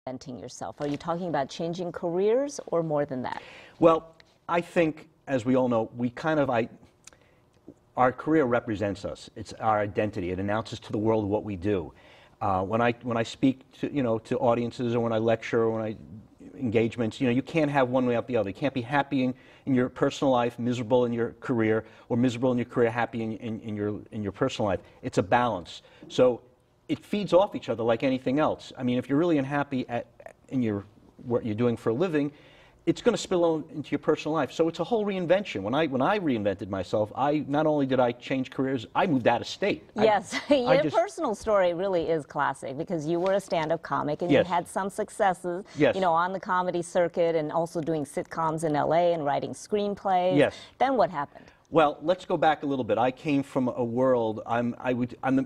reinventing yourself? Are you talking about changing careers or more than that? Well, I think, as we all know, our career represents us. It's our identity. It announces to the world what we do. When I speak to audiences, or when I lecture, or when I engagements, you can't have one without the other. You can't be happy in your personal life, miserable in your career, or miserable in your career, happy in your personal life. It's a balance. So it feeds off each other like anything else. I mean, if you're really unhappy in what you're doing for a living, it's going to spill into your personal life. So it's a whole reinvention. When I reinvented myself, not only did I change careers, I moved out of state. Yes, your personal story really is classic, because you were a stand-up comic and you had some successes, on the comedy circuit, and also doing sitcoms in LA and writing screenplays. Yes. Then what happened? Well, let's go back a little bit. I came from a world, I'm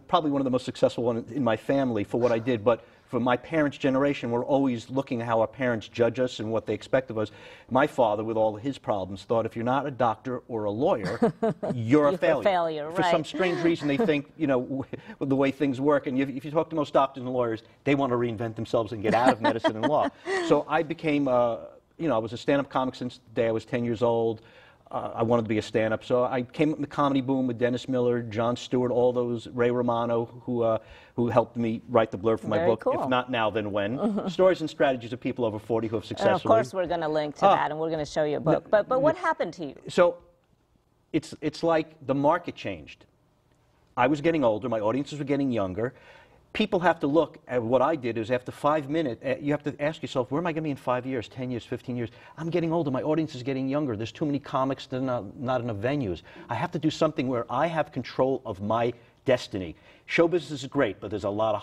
probably one of the most successful ones in my family for what I did, but for my parents' generation, we're always looking at how our parents judge us and what they expect of us. My father, with all his problems, thought if you're not a doctor or a lawyer, you're a failure. For some strange reason, they think, with the way things work, and if you talk to most doctors and lawyers, they want to reinvent themselves and get out of medicine and law. So I became, I was a stand-up comic since the day I was 10 years old. I wanted to be a stand-up, so I came up in the comedy boom with Dennis Miller, Jon Stewart, all those, Ray Romano, who helped me write the blurb for my book. Cool. If not now, then when? Stories and strategies of people over 40 who have successfully. And of course, we're going to link to that, and we're going to show you a book. But what happened to you? So it's like the market changed. I was getting older. My audiences were getting younger. People have to look at what I did is after 5 minutes, you have to ask yourself, where am I going to be in 5 years, 10 years, 15 years? I'm getting older. My audience is getting younger. There's too many comics. There's not enough venues. I have to do something where I have control of my destiny. Show business is great, but there's a lot of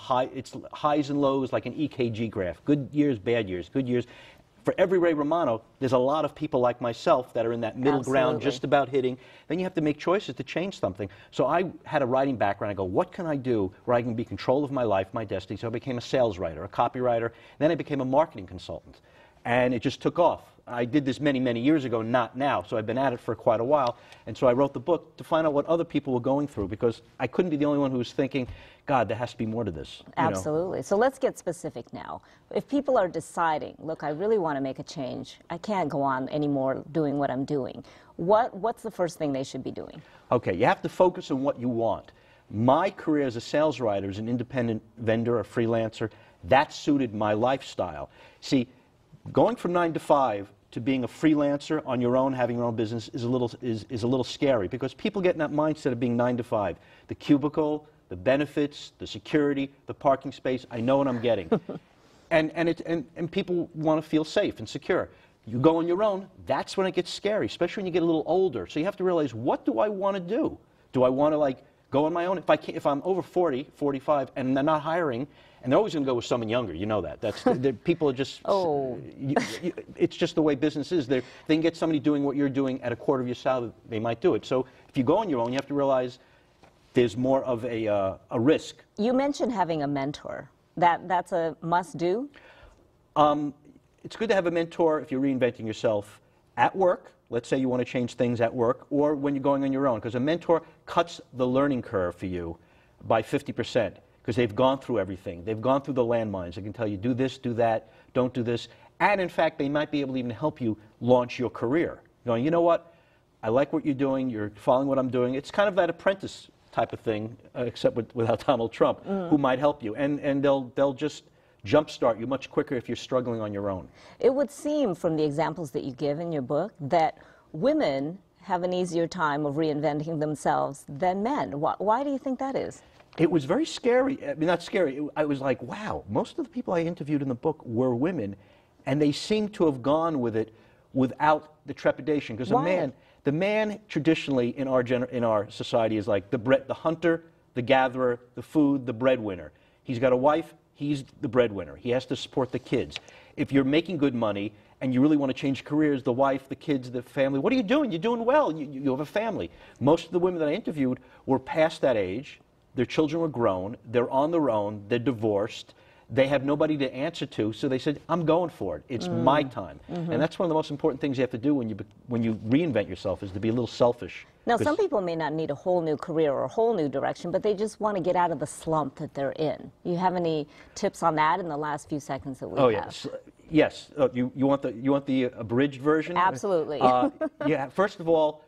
highs and lows, like an EKG graph. Good years, bad years, good years. For every Ray Romano, there's a lot of people like myself that are in that middle ground, just about hitting. Then you have to make choices to change something. So I had a writing background. I go, what can I do where I can be in control of my life, my destiny? So I became a sales writer, a copywriter. Then I became a marketing consultant. And it just took off. I did this many, many years ago, not now. So I've been at it for quite a while. And so I wrote the book to find out what other people were going through, because I couldn't be the only one who was thinking, God, there has to be more to this. Absolutely. So let's get specific now. If people are deciding, look, I really want to make a change, I can't go on anymore doing what I'm doing, what's the first thing they should be doing? Okay, you have to focus on what you want. My career as a sales writer, as an independent vendor, a freelancer, that suited my lifestyle. See, going from 9 to 5 to being a freelancer on your own, having your own business, is a little scary, because people get in that mindset of being 9 to 5. The cubicle, the benefits, the security, the parking space, I know what I'm getting. and people want to feel safe and secure. You go on your own, that's when it gets scary, especially when you get a little older. So you have to realize, what do I want to do? Do I want to go on my own? If I'm over 40, 45, and they're not hiring, and they're always going to go with someone younger, you know that. People are just, it's just the way business is. They can get somebody doing what you're doing at a quarter of your salary, they might do it. So if you go on your own, you have to realize there's more of a risk. You mentioned having a mentor. That's a must-do? It's good to have a mentor if you're reinventing yourself at work. Let's say you want to change things at work, or when you're going on your own, because a mentor cuts the learning curve for you by 50%, because they've gone through everything. They've gone through the landmines. They can tell you, do this, do that, don't do this. And in fact, they might be able to even help you launch your career. Going, you know what? I like what you're doing. You're following what I'm doing. It's kind of that apprentice type of thing, except without Donald Trump, who might help you. And they'll just jumpstart you much quicker if you're struggling on your own. It would seem from the examples that you give in your book that women have an easier time of reinventing themselves than men. Why do you think that is? It was very scary. I mean, not scary. I was like, wow, most of the people I interviewed in the book were women, and they seem to have gone with it without the trepidation. Because the man traditionally in our society is like the hunter, the gatherer, the food, the breadwinner. He's got a wife, he's the breadwinner. He has to support the kids. If you're making good money and you really want to change careers, the wife, the kids, the family, what are you doing? You're doing well. You have a family. Most of the women that I interviewed were past that age. Their children were grown. They're on their own. They're divorced. They have nobody to answer to, so they said, I'm going for it. It's my time. And that's one of the most important things you have to do when you reinvent yourself, is to be a little selfish. Now, some people may not need a whole new career or a whole new direction, but they just want to get out of the slump that they're in. You have any tips on that in the last few seconds that we have? Yes. Yes. You want the abridged version? Absolutely. Yeah. First of all,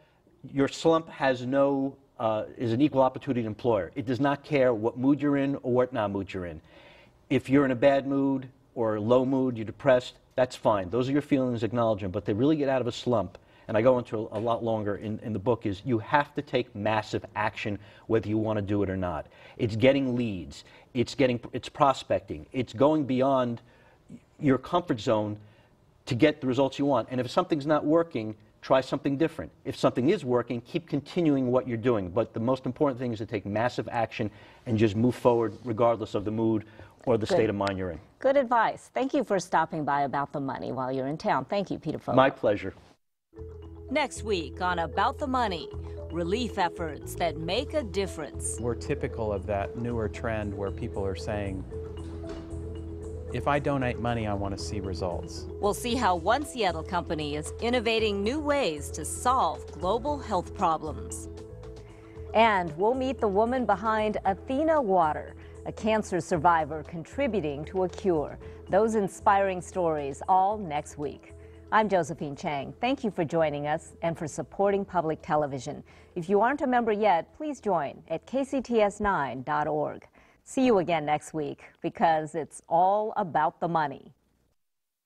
your slump has is an equal opportunity employer. It does not care what mood you're in or what not mood you're in. If you're in a bad mood or a low mood, you're depressed, that's fine. Those are your feelings, acknowledge them. But to really get out of a slump, and I go into a lot longer in the book, is you have to take massive action whether you want to do it or not. It's getting leads. It's prospecting. It's going beyond your comfort zone to get the results you want. And if something's not working, try something different. If something is working, keep continuing what you're doing. But the most important thing is to take massive action and just move forward regardless of the mood or the state of mind you're in. Good advice. Thank you for stopping by About the Money while you're in town. Thank you, Peter Fogel. My pleasure. Next week on About the Money, relief efforts that make a difference. We're typical of that newer trend where people are saying, if I donate money, I want to see results. We'll see how one Seattle company is innovating new ways to solve global health problems. And we'll meet the woman behind Athena Water, a cancer survivor contributing to a cure. Those inspiring stories all next week. I'm Josephine Chang. Thank you for joining us and for supporting public television. If you aren't a member yet, please join at kcts9.org. See you again next week, because it's all about the money.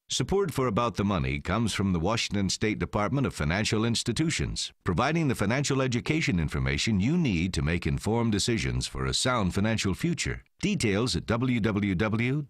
Support for About the Money comes from the Washington State Department of Financial Institutions, providing the financial education information you need to make informed decisions for a sound financial future. Details at www.dfi.wa.gov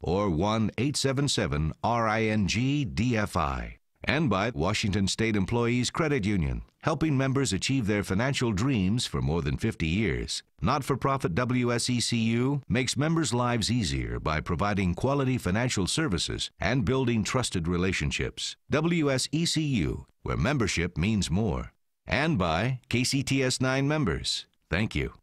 or 1-877-RING-DFI. And by Washington State Employees Credit Union, helping members achieve their financial dreams for more than 50 years. Not-for-profit WSECU makes members' lives easier by providing quality financial services and building trusted relationships. WSECU, where membership means more. And by KCTS 9 members. Thank you.